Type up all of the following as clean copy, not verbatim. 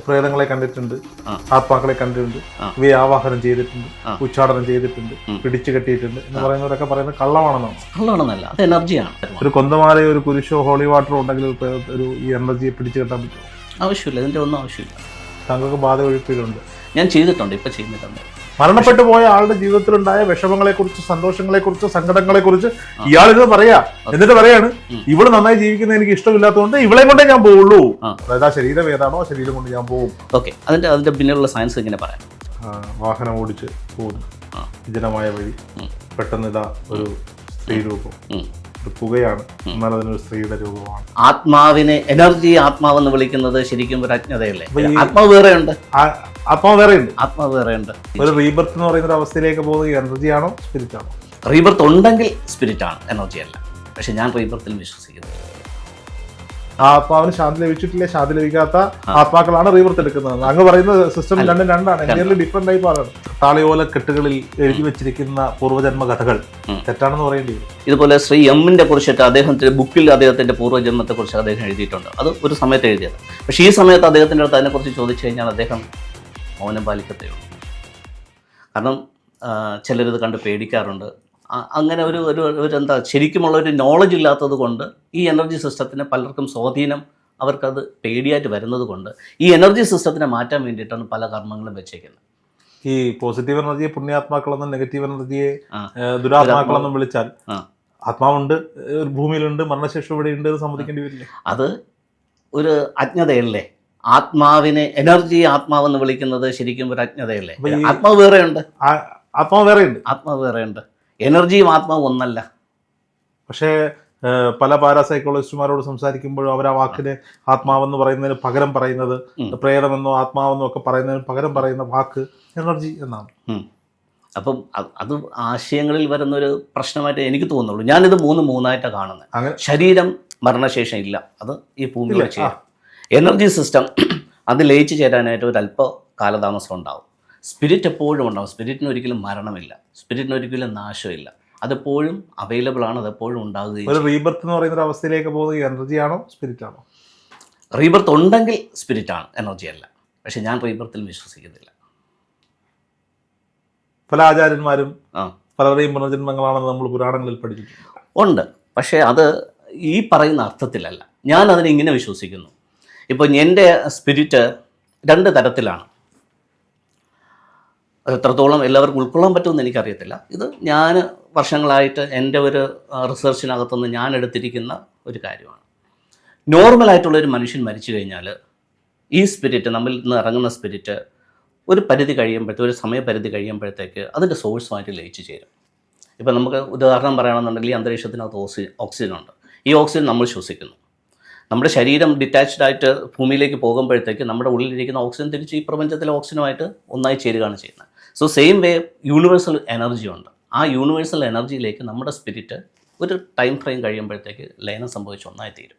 പ്രേതങ്ങളെ കണ്ടിട്ടുണ്ട്, ആത്മാക്കളെ കണ്ടിട്ടുണ്ട്, ഇവയെ ആവാഹനം ചെയ്തിട്ടുണ്ട്, ഉച്ചാടനം ചെയ്തിട്ടുണ്ട്, പിടിച്ചു കെട്ടിയിട്ടുണ്ട് എന്ന് പറയുന്നവരൊക്കെ പറയുന്നത് കള്ളമാണെന്നല്ല, അത് എനർജിയാണ്. ഒരു കൊന്തമാലയോ ഒരു കുരിശോ ഹോളി വാട്ടറോ ഉണ്ടെങ്കിൽ ഒരു ഈ എനർജിയെ പിടിച്ചു കെട്ടാൻ പറ്റുമോ? ആവശ്യമില്ല, ഇതിൻ്റെ ഒന്നും ആവശ്യമില്ല. താങ്കൾക്ക് ബാധ ഒഴിപ്പിലുണ്ട്? ഞാൻ ചെയ്തിട്ടുണ്ട്, ഇപ്പം ചെയ്യുന്നിട്ടുണ്ട്. മരണപ്പെട്ടു പോയ ആളുടെ ജീവിതത്തിലുണ്ടായ വിഷമങ്ങളെക്കുറിച്ച്, സന്തോഷങ്ങളെക്കുറിച്ച്, സങ്കടങ്ങളെക്കുറിച്ച് ഇയാളിത് പറയാ. എന്നിട്ട് പറയാണ് ഇവള് നന്നായി ജീവിക്കുന്നത് എനിക്ക് ഇഷ്ടമില്ലാത്തതുകൊണ്ട് ഇവളെ കൊണ്ടേ ഞാൻ പോവുള്ളൂ. അതായത് ആ ശരീരം ഏതാണോ ആ ശരീരം കൊണ്ട് ഞാൻ പോകും. ഓക്കെ, അതിന്റെ പിന്നിലുള്ള സയൻസ് ഇങ്ങനെ പറയാം. വാഹനം ഓടിച്ച് പോകുന്നു വിജനമായ വഴി, പെട്ടെന്ന് ഇതാ ഒരു സ്ത്രീ രൂപം, ഒരു പുകയാണ്, എന്നാൽ അതിനൊരു സ്ത്രീയുടെ രൂപമാണ്. ആത്മാവിനെ എനർജി ആത്മാവെന്ന് വിളിക്കുന്നത് ശരിക്കും ഒരു അജ്ഞതയല്ലേ? ആത്മാവ് വേറെയുണ്ട്, ആത്മാവ് വേറെയുണ്ട്. ഒരു റീബർത്ത് എന്ന് പറയുന്ന ഒരു അവസ്ഥയിലേക്ക് പോകുന്നത് എനർജിയാണോ സ്പിരിറ്റ് ആണോ? റീബർത്ത് ഉണ്ടെങ്കിൽ സ്പിരിറ്റ് ആണ്, എനർജി അല്ല. പക്ഷെ ഞാൻ റീബർത്തിൽ വിശ്വസിക്കുന്നു. ആത്മാവിന് ശാന്തി ലഭിച്ചിട്ടില്ല, ശാന്തി ലഭിക്കാത്ത ആത്മാക്കളാണ് റീബർത്ത് എടുക്കുന്നത്. അങ്ങ് പറയുന്ന സിസ്റ്റം രണ്ടാണ്, എൻറ്റയർലി ഡിഫറെന്റ് ടൈപ്പാണ്. താളിയോല കെട്ടുകളിൽ എഴുതി വെച്ചിരിക്കുന്ന പൂർവ്വജന്മ കഥകൾ തെറ്റാണെന്ന് പറയേണ്ടി വരും. ഇതുപോലെ ശ്രീ എമ്മിന്റെ കുറിച്ചിട്ട് അദ്ദേഹത്തിന്റെ ബുക്കിൽ അദ്ദേഹത്തിന്റെ പൂർവ്വജന്മത്തെ കുറിച്ച് അദ്ദേഹം എഴുതിയിട്ടുണ്ട്. അത് ഒരു സമയത്ത് എഴുതിയത്. പക്ഷേ ഈ സമയത്ത് അദ്ദേഹത്തിന്റെ അടുത്ത് അതിനെക്കുറിച്ച് ചോദിച്ചു കഴിഞ്ഞാൽ അദ്ദേഹം മൗനം പാലിക്കത്തേ ഉള്ളൂ. കാരണം ചിലരിത് കണ്ട് പേടിക്കാറുണ്ട്. അങ്ങനെ ഒരു എന്താ ശരിക്കുമുള്ള ഒരു നോളജ് ഇല്ലാത്തത് കൊണ്ട് ഈ എനർജി സിസ്റ്റത്തിന് പലർക്കും സ്വാധീനം, അവർക്കത് പേടിയായിട്ട് വരുന്നത് കൊണ്ട് ഈ എനർജി സിസ്റ്റത്തിനെ മാറ്റാൻ വേണ്ടിയിട്ടാണ് പല കർമ്മങ്ങളും വെച്ചേക്കുന്നത്. ഈ പോസിറ്റീവ് എനർജിയെ പുണ്യാത്മാക്കളെന്നും നെഗറ്റീവ് എനർജിയെ ദുരാത്മാക്കളെന്നും വിളിച്ചാൽ ആത്മാവുണ്ട്, ഭൂമിയിലുണ്ട്, മരണശേഷം ഇവിടെ ഉണ്ട്, സമ്മതിക്കേണ്ടി വരില്ല. അത് ഒരു അജ്ഞതയല്ലേ? ആത്മാവിനെ എനർജി ആത്മാവെന്ന് വിളിക്കുന്നത് ശരിക്കും ഒരു അജ്ഞതയല്ലേ? ആത്മാവ് വേറെയുണ്ട്, ആത്മാവ് വേറെയുണ്ട്. എനർജിയും ആത്മാവും ഒന്നല്ല. പക്ഷേ പല പാരാസൈക്കോളജിസ്റ്റുമാരോട് സംസാരിക്കുമ്പോഴും അവർ ആ വാക്കിന് ആത്മാവെന്ന് പറയുന്നതിന് പകരം പറയുന്നത്, പ്രേതമെന്നോ ആത്മാവെന്നോ ഒക്കെ പറയുന്നതിന് പകരം പറയുന്ന വാക്ക് എനർജി എന്നാണ്. അപ്പം അത് ആശയങ്ങളിൽ വരുന്നൊരു പ്രശ്നമായിട്ട് എനിക്ക് തോന്നുള്ളൂ. ഞാനിത് മൂന്നായിട്ടാണ് കാണുന്നത്. ശരീരം മരണശേഷം ഇല്ല, അത് ഈ ഭൂമിയിൽ ചെയ്യാം. എനർജി സിസ്റ്റം അത് ലയിച്ചു ചേരാനായിട്ട് ഒരു അല്പ കാലതാമസം ഉണ്ടാവും. സ്പിരിറ്റ് എപ്പോഴും ഉണ്ടാവും. സ്പിരിറ്റിന് ഒരിക്കലും മരണമില്ല, സ്പിരിറ്റിന് ഒരിക്കലും നാശമില്ല. അതെപ്പോഴും അവൈലബിൾ ആണ്, അതെപ്പോഴും ഉണ്ടാകുകയും. ഒരു റീബർത്ത് എന്ന് പറയുന്ന ഒരു അവസ്ഥയിലേക്ക് പോകുന്നത് എനർജിയാണോ സ്പിരിറ്റ് ആണോ? റീബർത്ത് ഉണ്ടെങ്കിൽ സ്പിരിറ്റ് ആണ്, എനർജി അല്ല. പക്ഷെ ഞാൻ റീബർത്തിൽ വിശ്വസിക്കുന്നില്ല. പല ആചാര്യന്മാരും പലരുടെയും പുനർജന്മങ്ങളാണെന്ന് നമ്മൾ പുരാണങ്ങളിൽ പഠിച്ചിട്ടുണ്ട്. ഉണ്ട്, പക്ഷേ അത് ഈ പറയുന്ന അർത്ഥത്തിലല്ല. ഞാൻ അതിനെ ഇങ്ങനെ വിശ്വസിക്കുന്നു. ഇപ്പോൾ എൻ്റെ സ്പിരിറ്റ് രണ്ട് തരത്തിലാണ്. എത്രത്തോളം എല്ലാവർക്കും ഉൾക്കൊള്ളാൻ പറ്റുമെന്ന് എനിക്കറിയത്തില്ല. ഇത് ഞാൻ വർഷങ്ങളായിട്ട് എൻ്റെ ഒരു റിസർച്ചിനകത്തുനിന്ന് ഞാൻ എടുത്തിരിക്കുന്ന ഒരു കാര്യമാണ്. നോർമലായിട്ടുള്ളൊരു മനുഷ്യൻ മരിച്ചു കഴിഞ്ഞാൽ ഈ സ്പിരിറ്റ്, നമ്മളിൽ നിന്ന് ഇറങ്ങുന്ന സ്പിരിറ്റ് ഒരു പരിധി കഴിയുമ്പോഴത്തേക്ക്, ഒരു സമയപരിധി കഴിയുമ്പോഴത്തേക്ക് അതിൻ്റെ സോഴ്സുമായിട്ട് ലയിച്ചു ചേരും. ഇപ്പം നമുക്ക് ഉദാഹരണം പറയുകയാണെന്നുണ്ടെങ്കിൽ ഈ അന്തരീക്ഷത്തിനകത്ത് ഓക്സിജൻ ഉണ്ട്. ഈ ഓക്സിജൻ നമ്മൾ ശ്വസിക്കുന്നു. നമ്മുടെ ശരീരം ഡിറ്റാച്ച്ഡ് ആയിട്ട് ഭൂമിയിലേക്ക് പോകുമ്പോഴത്തേക്ക് നമ്മുടെ ഉള്ളിലിരിക്കുന്ന ഓക്സിജൻ തിരിച്ച് ഈ പ്രപഞ്ചത്തിലെ ഓക്സിജനുമായിട്ട് ഒന്നായി ചേരുകയാണ് ചെയ്യുന്നത്. So same way universal energy ഉണ്ട്. ആ യൂണിവേഴ്സൽ എനർജിയിലേക്ക് നമ്മുടെ സ്പിരിറ്റ് ഒരു ടൈം ഫ്രെയിം കഴിയുമ്പോഴത്തേക്ക് ലയനം സംഭവിച്ച് ഒന്നായി തീരും.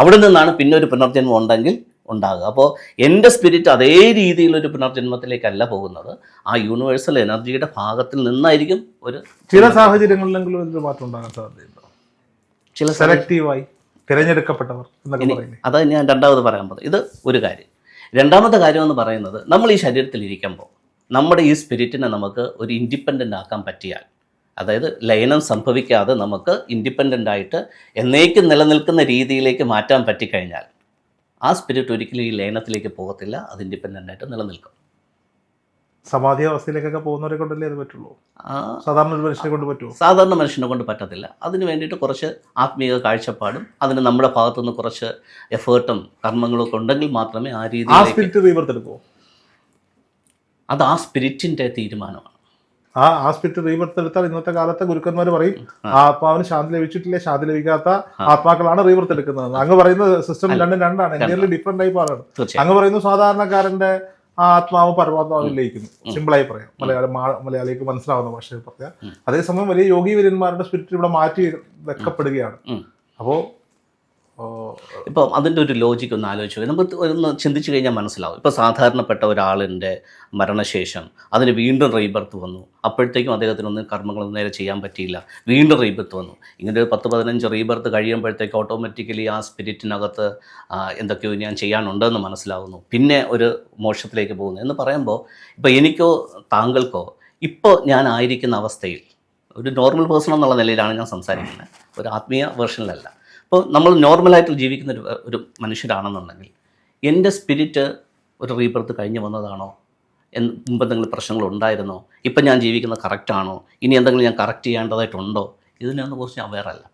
അവിടെ നിന്നാണ് പിന്നെ ഒരു പുനർജന്മം ഉണ്ടെങ്കിൽ ഉണ്ടാകുക. അപ്പോൾ എൻ്റെ സ്പിരിറ്റ് അതേ രീതിയിലൊരു പുനർജന്മത്തിലേക്കല്ല പോകുന്നത്, ആ യൂണിവേഴ്സൽ എനർജിയുടെ ഭാഗത്തിൽ നിന്നായിരിക്കും. ചില സാഹചര്യങ്ങളിലെങ്കിലും ഒരു മാറ്റം ഉണ്ടാകാൻ സാധ്യതയുണ്ടോ? ചില സെലക്റ്റീവായി തിരഞ്ഞെടുക്കപ്പെട്ടവർ. അത് ഞാൻ രണ്ടാമത് പറയാൻ പോകുന്നത്. ഇത് ഒരു കാര്യം. രണ്ടാമത്തെ കാര്യം എന്ന് പറയുന്നത്, നമ്മൾ ഈ ശരീരത്തിൽ ഇരിക്കുമ്പോൾ നമ്മുടെ ഈ സ്പിരിറ്റിനെ നമുക്ക് ഒരു ഇൻഡിപെൻഡൻ്റ് ആക്കാൻ പറ്റിയാൽ, അതായത് ലയനം സംഭവിക്കാതെ നമുക്ക് ഇൻഡിപെൻഡൻ്റ് ആയിട്ട് എന്നേക്കും നിലനിൽക്കുന്ന രീതിയിലേക്ക് മാറ്റാൻ പറ്റിക്കഴിഞ്ഞാൽ ആ സ്പിരിറ്റ് ഒരിക്കലും ഈ ലയനത്തിലേക്ക് പോകത്തില്ല, അത് ഇൻഡിപെൻഡൻ്റ് ആയിട്ട് നിലനിൽക്കും. സമാധി അവസ്ഥയിലേക്കൊക്കെ പോകുന്നവരെ കൊണ്ടല്ലേ അത് പറ്റുള്ളൂ? സാധാരണ ഒരു മനുഷ്യനെ കൊണ്ട് പറ്റുമോ? സാധാരണ മനുഷ്യനെ കൊണ്ട് പറ്റത്തില്ല. അതിന് വേണ്ടിയിട്ട് കുറച്ച് ആത്മീയ കാഴ്ചപ്പാടും അതിന് നമ്മുടെ ഭാഗത്തുനിന്ന് കുറച്ച് എഫേർട്ടും കർമ്മങ്ങളും ഒക്കെ ഉണ്ടെങ്കിൽ മാത്രമേ ആ രീതിയിൽ. അത് ആ സ്പിരിറ്റിൻ്റെ തീരുമാനമാണ്. ആ സ്പിരിറ്റ് റീബർത്ത് എടുത്താൽ ഇന്നത്തെ കാലത്തെ ഗുരുക്കന്മാർ പറയും ആത്മാവിന് ശാന്തി ലഭിച്ചിട്ടില്ല, ശാന്തി ലഭിക്കാത്ത ആത്മാക്കളാണ് റീബർത്ത് എടുക്കുന്നത്. അങ്ങ് പറയുന്ന സിസ്റ്റം രണ്ടാണ്, എൻറ്റയർലി ഡിഫറെന്റ് ടൈപ്പാണ്. അങ്ങ് പറയുന്നു സാധാരണക്കാരന്റെ ആ ആത്മാവ് പരമാത്മാവിൽ ലയിക്കുന്നു. സിമ്പിളായി പറയാം, മലയാളിക്ക് മനസ്സിലാവുന്ന ഭാഷയിൽ പറയാം. അതേസമയം വലിയ യോഗി വീരന്മാരുടെ സ്പിരിറ്റ് ഇവിടെ മാറ്റി വെക്കപ്പെടുകയാണ്. അപ്പോൾ ഇപ്പം അതിൻ്റെ ഒരു ലോജിക്ക് ഒന്ന് ആലോചിച്ച് നമുക്ക് ഒന്ന് ചിന്തിച്ച് കഴിഞ്ഞാൽ മനസ്സിലാവും. ഇപ്പോൾ സാധാരണപ്പെട്ട ഒരാളിൻ്റെ മരണശേഷം അതിന് വീണ്ടും റീബർത്ത് വന്നു, അപ്പോഴത്തേക്കും അദ്ദേഹത്തിനൊന്നും കർമ്മങ്ങളൊന്നും നേരെ ചെയ്യാൻ പറ്റിയില്ല, വീണ്ടും റീബർത്ത് വന്നു. ഇങ്ങനെ ഒരു 10-15 റീബർത്ത് കഴിയുമ്പോഴത്തേക്ക് ഓട്ടോമാറ്റിക്കലി ആ സ്പിരിറ്റിനകത്ത് എന്തൊക്കെയോ ഞാൻ ചെയ്യാനുണ്ടെന്ന് മനസ്സിലാവുന്നു, പിന്നെ ഒരു മോക്ഷത്തിലേക്ക് പോകുന്നു എന്ന് പറയുമ്പോൾ ഇപ്പോൾ എനിക്കോ താങ്കൾക്കോ ഇപ്പോൾ ഞാൻ ആയിരിക്കുന്ന അവസ്ഥയിൽ ഒരു നോർമൽ പേഴ്സൺ എന്നുള്ള നിലയിലാണ് ഞാൻ സംസാരിക്കുന്നത്, ഒരു ആത്മീയ വേർഷനിലല്ല. അപ്പോൾ നമ്മൾ നോർമലായിട്ട് ജീവിക്കുന്ന ഒരു മനുഷ്യരാണെന്നുണ്ടെങ്കിൽ എൻ്റെ സ്പിരിറ്റ് ഒരു റീബർത്ത് കഴിഞ്ഞ് വന്നതാണോ, മുമ്പ് എന്തെങ്കിലും പ്രശ്നങ്ങളുണ്ടായിരുന്നോ, ഇപ്പം ഞാൻ ജീവിക്കുന്നത് കറക്റ്റാണോ, ഇനി എന്തെങ്കിലും ഞാൻ കറക്റ്റ് ചെയ്യേണ്ടതായിട്ടുണ്ടോ, ഇതിനെയൊന്നും കുറിച്ച് അവെയറല്ല.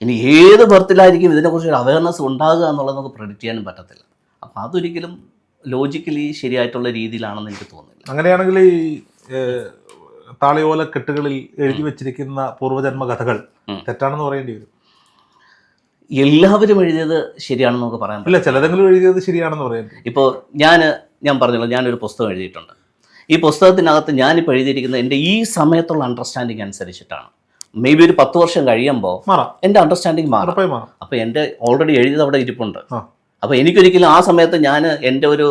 ഇനി ഏത് ബർത്തിലായിരിക്കും ഇതിനെക്കുറിച്ച് ഒരു അവയർനെസ് ഉണ്ടാകുക എന്നുള്ളത് നമുക്ക് പ്രെഡിക്റ്റ് ചെയ്യാനും പറ്റത്തില്ല. അപ്പോൾ അതൊരിക്കലും ലോജിക്കലി ശരിയായിട്ടുള്ള രീതിയിലാണെന്ന് എനിക്ക് തോന്നുന്നില്ല. അങ്ങനെയാണെങ്കിൽ ഈ താളിയോല കെട്ടുകളിൽ എഴുതി വെച്ചിരിക്കുന്ന പൂർവ്വജന്മ കഥകൾ തെറ്റാണെന്ന് പറയേണ്ടി വരും. എല്ലാവരും എഴുതിയത് ശരിയാണെന്ന് നമുക്ക് പറയാൻ പറ്റില്ല. ചിലതെങ്കിലും എഴുതിയത് ശരിയാണെന്ന് പറയേണ്ടി. ഇപ്പോൾ ഞാൻ പറഞ്ഞല്ലോ, ഞാനൊരു പുസ്തകം എഴുതിയിട്ടുണ്ട്. ഈ പുസ്തകത്തിനകത്ത് ഞാനിപ്പോൾ എഴുതിയിരിക്കുന്നത് എൻ്റെ ഈ സമയത്തുള്ള അണ്ടർസ്റ്റാൻഡിങ് അനുസരിച്ചിട്ടാണ്. മേ ബി ഒരു 10 വർഷം കഴിയുമ്പോൾ എൻ്റെ അണ്ടർസ്റ്റാൻഡിങ് മാറും. അപ്പോൾ എൻ്റെ ഓൾറെഡി എഴുതിയത് അവിടെ ഇരിപ്പുണ്ട്. അപ്പോൾ എനിക്കൊരിക്കലും ആ സമയത്ത് ഞാൻ എൻ്റെ ഒരു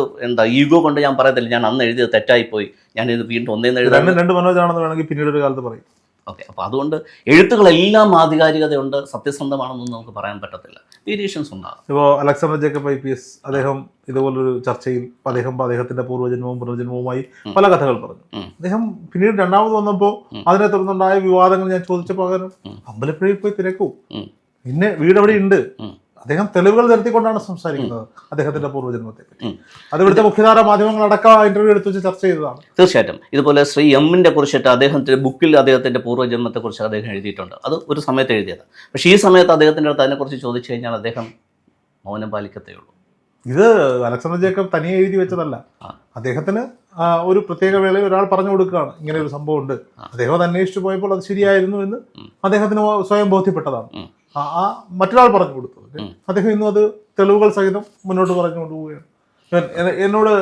ഈഗോ കൊണ്ട് ഞാൻ പറയത്തില്ല ഞാൻ അന്ന് എഴുതിയത് തെറ്റായിപ്പോയി, ഞാനിത് വീണ്ടും ഒന്നേന്ന് എഴുതാൻ രണ്ട് മനോജാണെന്ന് വേണമെങ്കിൽ പിന്നീട് ഒരു കാലത്ത് പറയും. ഓക്കെ, അപ്പോൾ അതുകൊണ്ട് എഴുത്തുകളെല്ലാം ആധികാരികതയുണ്ട്, സത്യസന്ധമാണെന്നൊന്നും നമുക്ക് പറയാൻ പറ്റത്തില്ല, വേരിയേഷൻസ് ഉണ്ടാകും. ഇപ്പോൾ അലക്സാണ്ടർ ജേക്കബ് IPS അദ്ദേഹം ഇതുപോലൊരു ചർച്ചയിൽ അദ്ദേഹത്തിൻ്റെ പൂർവ്വജന്മവും പുനർജന്മവുമായി പല കഥകൾ പറഞ്ഞു. അദ്ദേഹം പിന്നീട് രണ്ടാമത് വന്നപ്പോൾ അതിനെ തുടർന്നുണ്ടായ വിവാദങ്ങൾ ഞാൻ ചോദിച്ചപ്പോൾ പകരം അമ്പലപ്പുഴയിൽ പോയി തിരക്കൂ, പിന്നെ വീട് അവിടെ ഉണ്ട്. അദ്ദേഹം തെളിവുകൾ നിരത്തിക്കൊണ്ടാണ് സംസാരിക്കുന്നത് അദ്ദേഹത്തിന്റെ പൂർവ്വജന്മത്തെ പറ്റി. അത് ഇവിടുത്തെ മുഖ്യധാര മാധ്യമങ്ങളടക്കം ഇന്റർവ്യൂ എടുത്ത് വെച്ച് ചർച്ച ചെയ്തതാണ്. തീർച്ചയായിട്ടും ഇതുപോലെ ശ്രീ എമ്മിന്റെ കുറിച്ചിട്ട് അദ്ദേഹത്തിന്റെ ബുക്കിൽ അദ്ദേഹത്തിന്റെ പൂർവ്വജന്മത്തെ കുറിച്ച് അദ്ദേഹം എഴുതിയിട്ടുണ്ട്. അത് ഒരു സമയത്ത് എഴുതിയത്. പക്ഷേ ഈ സമയത്ത് അദ്ദേഹത്തിന്റെ അടുത്ത് അതിനെക്കുറിച്ച് ചോദിച്ചു കഴിഞ്ഞാൽ അദ്ദേഹം മൗനം പാലിക്കത്തേ ഉള്ളൂ. ഇത് അലക്സാണ്ടർ ജേക്കബ് തനിയെ എഴുതി വെച്ചതല്ല. അദ്ദേഹത്തിന് ഒരു പ്രത്യേക വേളയിൽ ഒരാൾ പറഞ്ഞു കൊടുക്കുകയാണ് ഇങ്ങനെ ഒരു സംഭവം ഉണ്ട്, അദ്ദേഹം അത് അന്വേഷിച്ചു പോയപ്പോൾ അത് ശരിയായിരുന്നു എന്ന് അദ്ദേഹത്തിന് സ്വയം ബോധ്യപ്പെട്ടതാണ്. മറ്റൊരാൾ പറഞ്ഞു കൊടുത്തത് അദ്ദേഹം ഇന്നും അത് തെളിവുകൾ സഹിതം മുന്നോട്ട് പറഞ്ഞുകൊണ്ട് പോവുകയാണ്. എന്നോട്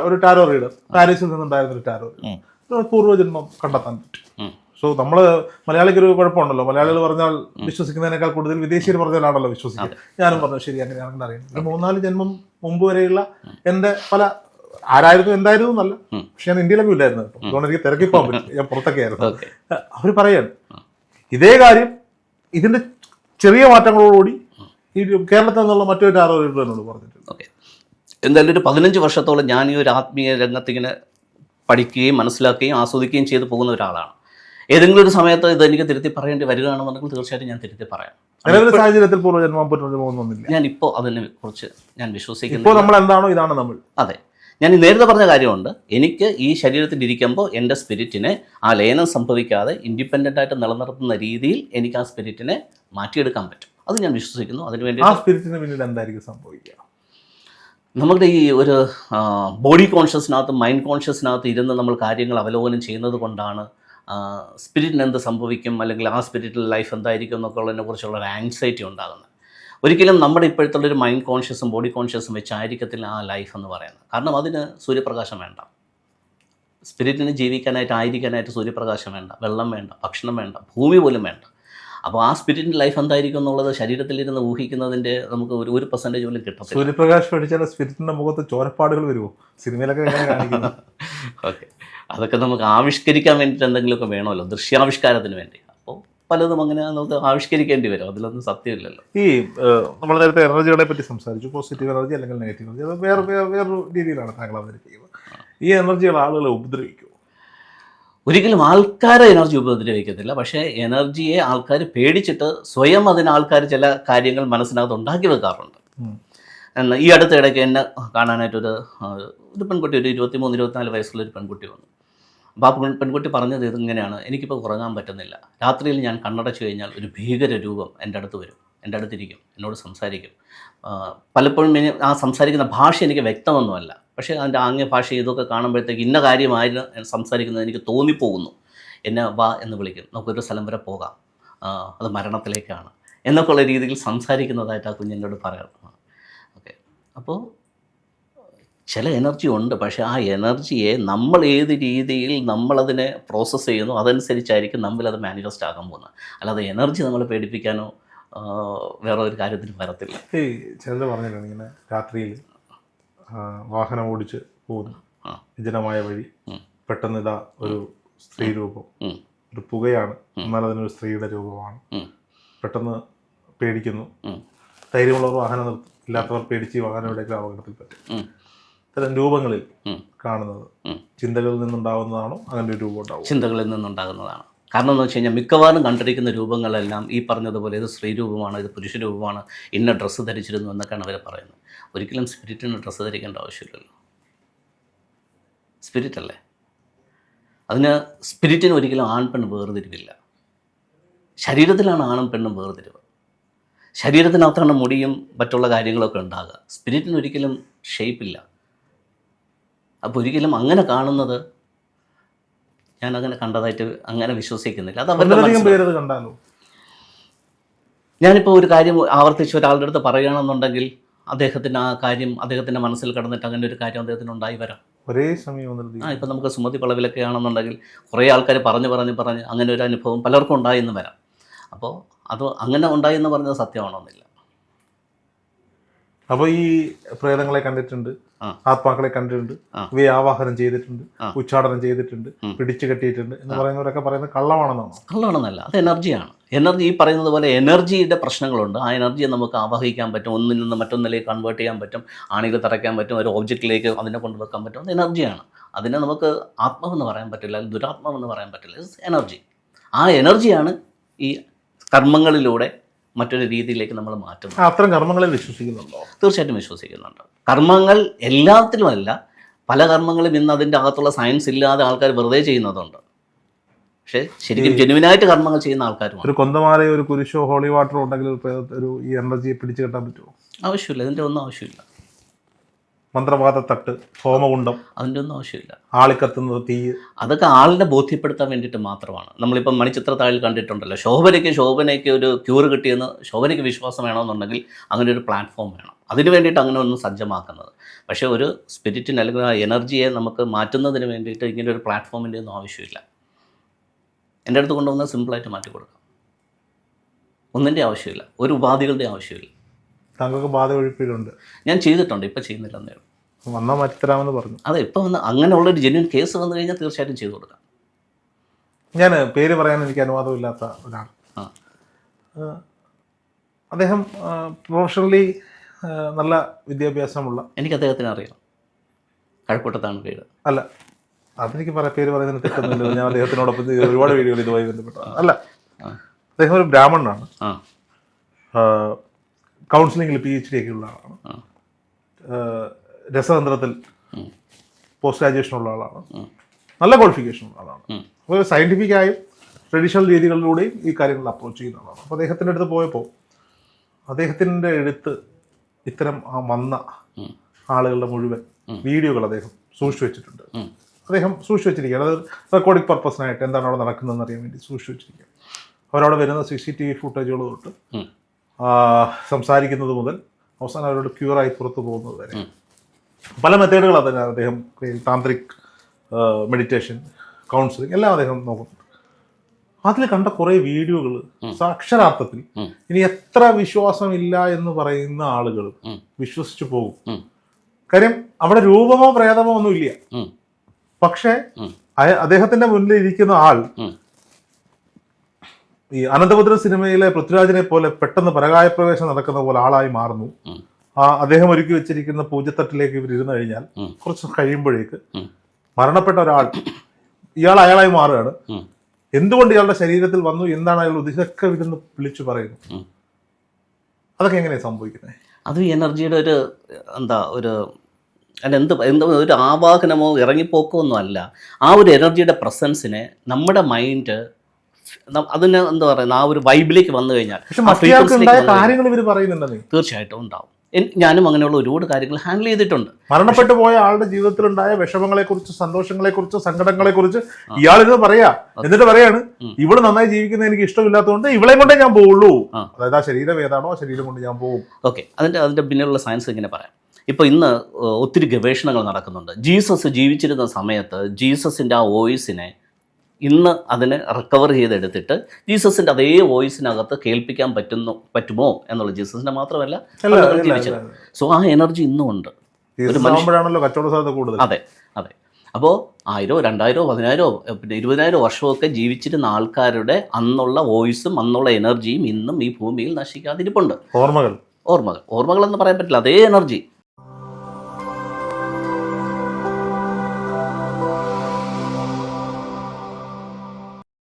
ഒരു ടാരോ റീഡർ, പാരീസിൽ നിന്നുണ്ടായിരുന്ന ഒരു ടാരോ റീഡർ പൂർവ്വജന്മം കണ്ടെത്താൻ പറ്റും. സോ നമ്മൾ മലയാളിക്കൊരു കുഴപ്പമുണ്ടല്ലോ, മലയാളികൾ പറഞ്ഞാൽ വിശ്വസിക്കുന്നതിനേക്കാൾ കൂടുതൽ വിദേശീയർ പറഞ്ഞാലാണല്ലോ വിശ്വസിക്കുക. ഞാനും പറഞ്ഞു ശരി അങ്ങനെയാണെന്ന് അറിയുന്നത്. ഒരു 3-4 ജന്മം മുമ്പ് വരെയുള്ള എൻ്റെ പല ആരായിരുന്നു എന്തായിരുന്നു എന്നല്ല, പക്ഷെ ഞാൻ ഇന്ത്യയിലൊക്കെ ഇല്ലായിരുന്നു. അതുകൊണ്ട് എനിക്ക് തിരക്കി പോകാൻ പറ്റും, ഞാൻ പുറത്തൊക്കെ ആയിരുന്നു. അവർ പറയാണ് ഇതേ കാര്യം ഇതിന്റെ ചെറിയ മാറ്റങ്ങളോടുകൂടി ഈ കേരളത്തിൽ നിന്നുള്ള മറ്റൊരു ടാരോ റീഡർ എന്നോട് പറഞ്ഞിട്ടുണ്ട്. ഓക്കെ, എന്തായാലും ഒരു 15 വർഷത്തോളം ഞാൻ ഈ ഒരു ആത്മീയ രംഗത്തിങ്ങനെ പഠിക്കുകയും മനസ്സിലാക്കുകയും ആസ്വദിക്കുകയും ചെയ്തു പോകുന്ന ഒരാളാണ്. ഏതെങ്കിലും ഒരു സമയത്ത് ഇത് എനിക്ക് തിരുത്തി പറയേണ്ടി വരികയാണെന്നുണ്ടെങ്കിൽ തീർച്ചയായിട്ടും ഞാൻ തിരുത്തി പറയാം. സാഹചര്യത്തിൽ പൂർവ്വജന്മം പുനർജന്മമൊന്നുമില്ല. ഞാൻ ഇപ്പോൾ അതിനെ കുറിച്ച് ഞാൻ വിശ്വസിക്കുന്നു. ഇപ്പോൾ നമ്മൾ എന്താണോ ഇതാണ് നമ്മൾ. അതെ, ഞാൻ നേരത്തെ പറഞ്ഞ കാര്യമുണ്ട്. എനിക്ക് ഈ ശരീരത്തിൽ ഇരിക്കുമ്പോൾ എൻ്റെ സ്പിരിറ്റിനെ ആ ലയനം സംഭവിക്കാതെ ഇൻഡിപെൻഡൻ്റ് ആയിട്ട് നിലനിർത്തുന്ന രീതിയിൽ എനിക്ക് ആ സ്പിരിറ്റിനെ മാറ്റിയെടുക്കാൻ പറ്റും. അത് ഞാൻ വിശ്വസിക്കുന്നു. അതിനുവേണ്ടി ആ സ്പിരിറ്റിന് പിന്നീട് എന്തായിരിക്കും സംഭവിക്കുക? നമ്മുടെ ഈ ഒരു ബോഡി കോൺഷ്യസിനകത്ത് മൈൻഡ് കോൺഷ്യസിനകത്ത് ഇരുന്ന് നമ്മൾ കാര്യങ്ങൾ അവലോകനം ചെയ്യുന്നത് കൊണ്ടാണ് സ്പിരിറ്റിന് എന്ത് സംഭവിക്കും, അല്ലെങ്കിൽ ആ സ്പിരിറ്റിൽ ലൈഫ് എന്തായിരിക്കും എന്നൊക്കെ ഉള്ളതിനെ കുറിച്ചുള്ള ഒരു ആങ്സൈറ്റി ഉണ്ടാകുന്നത്. ഒരിക്കലും നമ്മുടെ ഇപ്പോഴത്തുള്ളൊരു മൈൻഡ് കോൺഷ്യസും ബോഡി കോൺഷ്യസും വെച്ചായിരിക്കത്തില്ല ആ ലൈഫ് എന്ന് പറയുന്നത്. കാരണം അതിന് സൂര്യപ്രകാശം വേണ്ട, സ്പിരിറ്റിന് ജീവിക്കാനായിട്ട് ആയിരിക്കാനായിട്ട് സൂര്യപ്രകാശം വേണ്ട, വെള്ളം വേണ്ട, ഭക്ഷണം വേണ്ട, ഭൂമി പോലും വേണ്ട. അപ്പോൾ ആ സ്പിരിറ്റിൻ്റെ ലൈഫ് എന്തായിരിക്കും എന്നുള്ളത് ശരീരത്തിലിരുന്ന് ഊഹിക്കുന്നതിൻ്റെ നമുക്ക് ഒരു 1% പോലും കിട്ടത്തില്ല. സൂര്യപ്രകാശം അടിച്ചാൽ സ്പിരിറ്റിൻ്റെ മുഖത്ത് ചോരപ്പാടുകൾ വരുമോ? സിനിമയിലൊക്കെ കാണിക്കുന്നത്. ഓക്കെ, അതൊക്കെ നമുക്ക് ആവിഷ്കരിക്കാൻ വേണ്ടിയിട്ട് എന്തെങ്കിലുമൊക്കെ വേണമല്ലോ, ദൃശ്യാവിഷ്കാരത്തിന് വേണ്ടി. അപ്പോൾ പലതും അങ്ങനെ നമുക്ക് ആവിഷ്കരിക്കേണ്ടി വരും, അതിലൊന്നും സത്യമില്ലല്ലോ. ഈ നമ്മൾ നേരത്തെ എനർജികളെ പറ്റി സംസാരിച്ചു, പോസിറ്റീവ് എനർജി അല്ലെങ്കിൽ നെഗറ്റീവ് എനർജി. അത് വേറൊരു രീതിയിലാണ് താങ്കൾ അവതരിപ്പിക്കുന്നത്. ഈ എനർജികൾ ആളുകളെ ഉപദ്രവിക്കും? ഒരിക്കലും ആൾക്കാരെ എനർജി ഉപദ്രവിക്കത്തില്ല. പക്ഷേ എനർജിയെ ആൾക്കാർ പേടിച്ചിട്ട് സ്വയം അതിന് ആൾക്കാർ ചില കാര്യങ്ങൾ മനസ്സിനകത്ത് ഉണ്ടാക്കി വെക്കാറുണ്ട്. എന്നാൽ ഈ അടുത്ത ഇടയ്ക്ക് എന്നെ കാണാനായിട്ടൊരു പെൺകുട്ടി, ഒരു 23-24 വയസ്സുള്ളൊരു പെൺകുട്ടി വന്നു. അപ്പോൾ ആ പെൺകുട്ടി പറഞ്ഞത് ഇതിങ്ങനെയാണ്: എനിക്കിപ്പോൾ ഉറങ്ങാൻ പറ്റുന്നില്ല, രാത്രിയിൽ ഞാൻ കണ്ണടച്ചു കഴിഞ്ഞാൽ ഒരു ഭീകര രൂപം എൻ്റെ അടുത്ത് വരും, എൻ്റെ അടുത്തിരിക്കും, എന്നോട് സംസാരിക്കും. പലപ്പോഴും ആ സംസാരിക്കുന്ന ഭാഷ എനിക്ക് വ്യക്തമൊന്നുമല്ല, പക്ഷേ അതിൻ്റെ ആംഗ്യ ഭാഷ ഇതൊക്കെ കാണുമ്പോഴത്തേക്ക് ഇന്ന കാര്യമായിരുന്നു സംസാരിക്കുന്നത് എനിക്ക് തോന്നിപ്പോകുന്നു. എന്നെ വാ എന്ന് വിളിക്കും, നമുക്കൊരു സ്ഥലം വരെ പോകാം, അത് മരണത്തിലേക്കാണ് എന്നൊക്കെയുള്ള രീതിയിൽ സംസാരിക്കുന്നതായിട്ട് ആ കുഞ്ഞിനോട് പറയാറുണ്ട്. ഓക്കെ, അപ്പോൾ ചില എനർജി ഉണ്ട്, പക്ഷേ ആ എനർജിയെ നമ്മൾ ഏത് രീതിയിൽ നമ്മളതിനെ പ്രോസസ്സ് ചെയ്യുന്നു അതനുസരിച്ചായിരിക്കും നമ്മളത് മാനിഫെസ്റ്റ് ആകാൻ പോകുന്നത്. അല്ലാതെ എനർജി നമ്മളെ പേടിപ്പിക്കാനോ വേറെ ഒരു കാര്യത്തിനും വരത്തില്ല. ചിലർ പറഞ്ഞിട്ടുണ്ട് ഇങ്ങനെ രാത്രിയിൽ വാഹനം ഓടിച്ച് പോകുന്നു വിജനമായ വഴി, പെട്ടെന്ന് ഇതാ ഒരു സ്ത്രീ രൂപം, ഒരു പുകയാണ് എന്നാൽ അതിനൊരു സ്ത്രീയുടെ രൂപമാണ്, പെട്ടെന്ന് പേടിക്കുന്നു, ധൈര്യമുള്ളവർ വാഹനം നിർത്തും, ഇല്ലാത്തവർ പേടിച്ച് വാഹനം എവിടെയെങ്കിലും അപകടത്തിൽ പറ്റും. ഇത്തരം രൂപങ്ങളിൽ കാണുന്നത് ചിന്തകളിൽ നിന്നുണ്ടാകുന്നതാണോ അങ്ങനെ ഒരു രൂപം ഉണ്ടാവും? ചിന്തകളിൽ നിന്നുണ്ടാകുന്നതാണ്. കാരണം എന്ന് വെച്ച് കഴിഞ്ഞാൽ മിക്കവാറും കണ്ടിരിക്കുന്ന രൂപങ്ങളെല്ലാം ഈ പറഞ്ഞതുപോലെ ഇത് സ്ത്രീ രൂപമാണ്, ഇത് പുരുഷ രൂപമാണ്, ഇന്ന ഡ്രസ്സ് ധരിച്ചിരുന്നു എന്നൊക്കെയാണ് അവർ പറയുന്നത്. ഒരിക്കലും സ്പിരിറ്റിന് ഡ്രസ്സ് ധരിക്കേണ്ട ആവശ്യമില്ലല്ലോ. സ്പിരിറ്റ് അല്ലേ. അതിന് സ്പിരിറ്റിന് ഒരിക്കലും ആൺ പെണ്ണ് വേർതിരിവില്ല. ശരീരത്തിലാണ് ആണും പെണ്ണും വേർതിരിവ്. ശരീരത്തിനകത്താണ് മുടിയും മറ്റുള്ള കാര്യങ്ങളൊക്കെ ഉണ്ടാകുക. സ്പിരിറ്റിന് ഒരിക്കലും ഷേപ്പില്ല. അപ്പോൾ ഒരിക്കലും അങ്ങനെ കാണുന്നത് ഞാൻ അങ്ങനെ കണ്ടതായിട്ട് അങ്ങനെ വിശ്വസിക്കുന്നില്ല. അത് പേരത് കണ്ടാലോ? ഞാനിപ്പോൾ ഒരു കാര്യം ആവർത്തിച്ച് ഒരാളുടെ അടുത്ത് പറയുകയാണെന്നുണ്ടെങ്കിൽ അദ്ദേഹത്തിന് ആ കാര്യം അദ്ദേഹത്തിൻ്റെ മനസ്സിൽ കടന്നിട്ട് അങ്ങനെ ഒരു കാര്യം അദ്ദേഹത്തിന് ഉണ്ടായി വരാം ഒരേ സമയം. ഇപ്പം നമുക്ക് സുമതി പളവിലൊക്കെ ആണെന്നുണ്ടെങ്കിൽ കുറേ ആൾക്കാർ പറഞ്ഞ് അങ്ങനെ ഒരു അനുഭവം പലർക്കും ഉണ്ടായെന്ന് വരാം. അപ്പോൾ അത് അങ്ങനെ ഉണ്ടായെന്ന് പറഞ്ഞത് സത്യമാണെന്നില്ല. അപ്പോൾ ഈ പ്രേതങ്ങളെ കണ്ടിട്ടുണ്ട്, ആത്മാക്കളെ കണ്ടിട്ടുണ്ട്, ഇവയെ ആവാഹനം ചെയ്തിട്ടുണ്ട്, ഉച്ചാടനം ചെയ്തിട്ടുണ്ട്, പിടിച്ചു കെട്ടിയിട്ടുണ്ട് എന്ന് പറയുന്നവരൊക്കെ പറയുന്നത് കള്ളമാണെന്നാണോ? കള്ളമാണെന്നല്ല, അത് എനർജിയാണ്. എനർജി ഈ പറയുന്നത് പോലെ എനർജിയുടെ പ്രശ്നങ്ങളുണ്ട്. ആ എനർജിയെ നമുക്ക് ആവാഹിക്കാൻ പറ്റും, ഒന്നിൽ നിന്ന് മറ്റൊന്നിലേക്ക് കൺവേർട്ട് ചെയ്യാൻ പറ്റും, ആണികൾ തറയ്ക്കാൻ പറ്റും, ഒരു ഒബ്ജക്റ്റിലേക്ക് അതിനെ കൊണ്ടുവെക്കാൻ പറ്റും. അത് എനർജിയാണ്. അതിനെ നമുക്ക് ആത്മാവെന്ന് പറയാൻ പറ്റില്ല, ദുരാത്മാവെന്ന് പറയാൻ പറ്റില്ല. It's energy. ആ എനർജിയാണ് ഈ കർമ്മങ്ങളിലൂടെ മറ്റൊരു രീതിയിലേക്ക് നമ്മൾ മാറ്റുന്നത്. അത്തരം കർമ്മങ്ങളിൽ വിശ്വസിക്കുന്നുണ്ടോ? തീർച്ചയായിട്ടും വിശ്വസിക്കുന്നുണ്ട്. കർമ്മങ്ങൾ എല്ലാത്തിലുമല്ല, പല കർമ്മങ്ങളും ഇന്ന് അതിൻ്റെ അകത്തുള്ള സയൻസ് ഇല്ലാതെ ആൾക്കാർ വെറുതെ ചെയ്യുന്നതുണ്ട്. പക്ഷേ ശരിക്കും ജെനുവിനായിട്ട് കർമ്മങ്ങൾ ചെയ്യുന്ന ആൾക്കാരും. ഒരു കൊന്തമാലയോ ഒരു കുരിശോ ഹോളി വാട്ടറോ ഉണ്ടെങ്കിൽ ഒരു ഈ എനർജിയെ പിടിച്ചു കെട്ടാൻ പറ്റുമോ? ആവശ്യമില്ല. ഇതിൻ്റെ ഒന്നും ആവശ്യമില്ല. മന്ത്രവാദത്തട്ട്, ഹോമകുണ്ടം, അതിൻ്റെ ഒന്നും ആവശ്യമില്ല. ആളിക്കത്തുന്നത്, തീ, അതൊക്കെ ആളിനെ ബോധ്യപ്പെടുത്താൻ വേണ്ടിയിട്ട് മാത്രമാണ്. നമ്മളിപ്പം മണിച്ചിത്രത്താഴിൽ കണ്ടിട്ടുണ്ടല്ലോ, ശോഭനയ്ക്ക് ഒരു ക്യൂർ കിട്ടിയെന്ന് ശോഭനയ്ക്ക് വിശ്വാസം വേണമെന്നുണ്ടെങ്കിൽ അങ്ങനെ ഒരു പ്ലാറ്റ്ഫോം വേണം. അതിന് വേണ്ടിയിട്ട് അങ്ങനെ ഒന്ന് സജ്ജമാക്കുന്നത്. പക്ഷേ ഒരു സ്പിരിറ്റിന് അല്ലെങ്കിൽ ആ എനർജിയെ നമുക്ക് മാറ്റുന്നതിന് വേണ്ടിയിട്ട് ഇങ്ങനെ ഒരു പ്ലാറ്റ്ഫോമിൻ്റെ ഒന്നും ആവശ്യമില്ല. എൻ്റെ അടുത്ത് കൊണ്ടുവന്നാൽ സിമ്പിളായിട്ട് മാറ്റി കൊടുക്കാം. ഒന്നിൻ്റെ ആവശ്യമില്ല, ഒരു ഉപാധികളുടെ ആവശ്യമില്ല. താങ്കൾക്ക് ബാധ ഒഴിപ്പിലുണ്ട്? ഞാൻ ചെയ്തിട്ടുണ്ട്, ഇപ്പം ചെയ്യുന്നില്ല എന്നേ ഉള്ളൂ. വന്നാൽ മാറ്റിത്തരാമെന്ന് പറഞ്ഞു. അതെ, ഇപ്പം വന്ന് അങ്ങനെയുള്ളൊരു ജെന്യൂൻ കേസ് വന്നു കഴിഞ്ഞാൽ തീർച്ചയായിട്ടും ചെയ്തു കൊടുക്കാം. ഞാൻ പേര് പറയാൻ എനിക്ക് അനുവാദമില്ലാത്ത ഒരാൾ. അദ്ദേഹം പ്രൊഫഷണലി നല്ല വിദ്യാഭ്യാസമുള്ള. എനിക്ക് അദ്ദേഹത്തിന് അറിയാം. കഴക്കൂട്ടത്താണ് വീട്. അല്ല, അതെനിക്ക് പേര് പറയുന്നതിന് തെറ്റൊന്നുമില്ല. ഞാൻ അദ്ദേഹത്തിനോടൊപ്പം ഒരുപാട് വീഡിയോകൾ ഇതുമായി ബന്ധപ്പെട്ട. അല്ല, അദ്ദേഹം ഒരു ബ്രാഹ്മണനാണ്. കൗൺസിലിംഗിൽ PhD ഒക്കെ ഉള്ള ആളാണ്. രസതന്ത്രത്തിൽ പോസ്റ്റ് ഗ്രാജുവേഷൻ ഉള്ള ആളാണ്. നല്ല ക്വാളിഫിക്കേഷൻ ഉള്ള ആളാണ്. അപ്പോൾ സയൻറ്റിഫിക്കായും ട്രഡീഷണൽ രീതികളിലൂടെയും ഈ കാര്യങ്ങൾ അപ്രോച്ച് ചെയ്യുന്ന ആളാണ്. അപ്പോൾ അദ്ദേഹത്തിൻ്റെ അടുത്ത് പോയപ്പോൾ അദ്ദേഹത്തിൻ്റെ അടുത്ത് ഇത്തരം വന്ന ആളുകളുടെ മുഴുവൻ വീഡിയോകൾ അദ്ദേഹം സൂക്ഷിച്ചു വെച്ചിട്ടുണ്ട്. അദ്ദേഹം സൂക്ഷിച്ചു വെച്ചിരിക്കുകയാണ്. അത് റെക്കോർഡിംഗ് പർപ്പസിനായിട്ട് എന്താണ് അവിടെ നടക്കുന്നതെന്ന് അറിയാൻ വേണ്ടി സൂക്ഷിച്ചു വെച്ചിരിക്കുക. അവരവിടെ വരുന്ന CCTV ഫുട്ടേജുകൾ തൊട്ട് സംസാരിക്കുന്നത് മുതൽ അവസാനം അവരോട് ക്യൂറായി പുറത്തു പോകുന്നത് വരെ പല മെത്തേഡുകൾ അതിന് അദ്ദേഹം താന്ത്രിക് മെഡിറ്റേഷൻ, കൗൺസിലിംഗ് എല്ലാം അദ്ദേഹം നോക്കുന്നുണ്ട്. അതിൽ കണ്ട കുറേ വീഡിയോകൾ അക്ഷരാർത്ഥത്തിൽ ഇനി എത്ര വിശ്വാസമില്ല എന്ന് പറയുന്ന ആളുകൾ വിശ്വസിച്ചു പോകും. കാര്യം അവിടെ രൂപമോ പ്രേതമോ ഒന്നും ഇല്ല. പക്ഷേ അദ്ദേഹത്തിന്റെ മുന്നിൽ ഇരിക്കുന്ന ആൾ ഈ അനന്തപുരം സിനിമയിലെ പൃഥ്വിരാജിനെ പോലെ പെട്ടെന്ന് പരകായപ്രവേശം നടക്കുന്ന പോലെ ആളായി മാറുന്നു. അദ്ദേഹം ഒരുക്കി വെച്ചിരിക്കുന്ന പൂജത്തട്ടിലേക്ക് ഇവർ ഇരുന്ന് കഴിഞ്ഞാൽ കുറച്ച് കഴിയുമ്പോഴേക്ക് മരണപ്പെട്ട ഒരാൾ അയാളായി മാറുകയാണ്. എന്തുകൊണ്ട് ഇയാളുടെ ശരീരത്തിൽ വന്നു, എന്താണ് അയാളുടെ ഉദ്ദേശമൊക്കെ ഇതൊന്ന് വിളിച്ചു പറയുന്നു. അതൊക്കെ എങ്ങനെയാണ് സംഭവിക്കുന്നത്? അത് എനർജിയുടെ ഒരു ഒരു ആവാഹനമോ ഇറങ്ങിപ്പോക്കോ ഒന്നും അല്ല. ആ ഒരു എനർജിയുടെ പ്രസൻസിനെ നമ്മുടെ മൈൻഡ് അതിന് എന്താ പറയുന്നത്, ആ ഒരു വൈബിലേക്ക് വന്നു കഴിഞ്ഞാൽ തീർച്ചയായിട്ടും ഉണ്ടാവും. ഞാനും അങ്ങനെയുള്ള ഒരുപാട് കാര്യങ്ങൾ ഹാൻഡിൽ ചെയ്തിട്ടുണ്ട്. മരണപ്പെട്ടു പോയ ആളുടെ ജീവിതത്തിലുണ്ടായ വിഷമങ്ങളെക്കുറിച്ച്, സന്തോഷങ്ങളെക്കുറിച്ച്, സങ്കടങ്ങളെക്കുറിച്ച് ഇയാളിത് പറയാ. എന്നിട്ട് പറയാണ്, ഇവള് നന്നായി ജീവിക്കുന്നത് എനിക്ക് ഇഷ്ടമില്ലാത്തതുകൊണ്ട് ഇവളെ കൊണ്ടേ ഞാൻ പോവുള്ളൂ. അതായത് ആ ശരീരം ഏതാണോ ആ ശരീരം കൊണ്ട് ഞാൻ പോകും. ഓക്കെ, അതിന്റെ പിന്നിലുള്ള സയൻസ് ഇങ്ങനെ പറയാം. ഇപ്പോൾ ഇന്ന് ഒത്തിരി ഗവേഷണങ്ങൾ നടക്കുന്നുണ്ട്. ജീസസ് ജീവിച്ചിരുന്ന സമയത്ത് ജീസസിൻ്റെ ആ വോയിസിനെ ഇന്ന് അതിനെ റിക്കവർ ചെയ്തെടുത്തിട്ട് ജീസസിൻ്റെ അതേ വോയിസിനകത്ത് കേൾപ്പിക്കാൻ പറ്റുമോ എന്നുള്ളത് ജീസസിൻ്റെ മാത്രമല്ല ജീവിച്ചത്. സോ ആ എനർജി ഇന്നും ഉണ്ട്. ആകുമ്പോഴാണല്ലോ കച്ചവട സാധ്യത കൂടുതൽ. അതെ അതെ. അപ്പോൾ 1000, 2000, 10,000, പിന്നെ 20,000 വർഷമൊക്കെ ജീവിച്ചിരുന്ന ആൾക്കാരുടെ അന്നുള്ള വോയിസും അന്നുള്ള എനർജിയും ഇന്നും ഈ ഭൂമിയിൽ നശിക്കാതിരിപ്പുണ്ട്. ഓർമ്മകൾ എന്ന് പറയാൻ പറ്റില്ല, അതേ എനർജി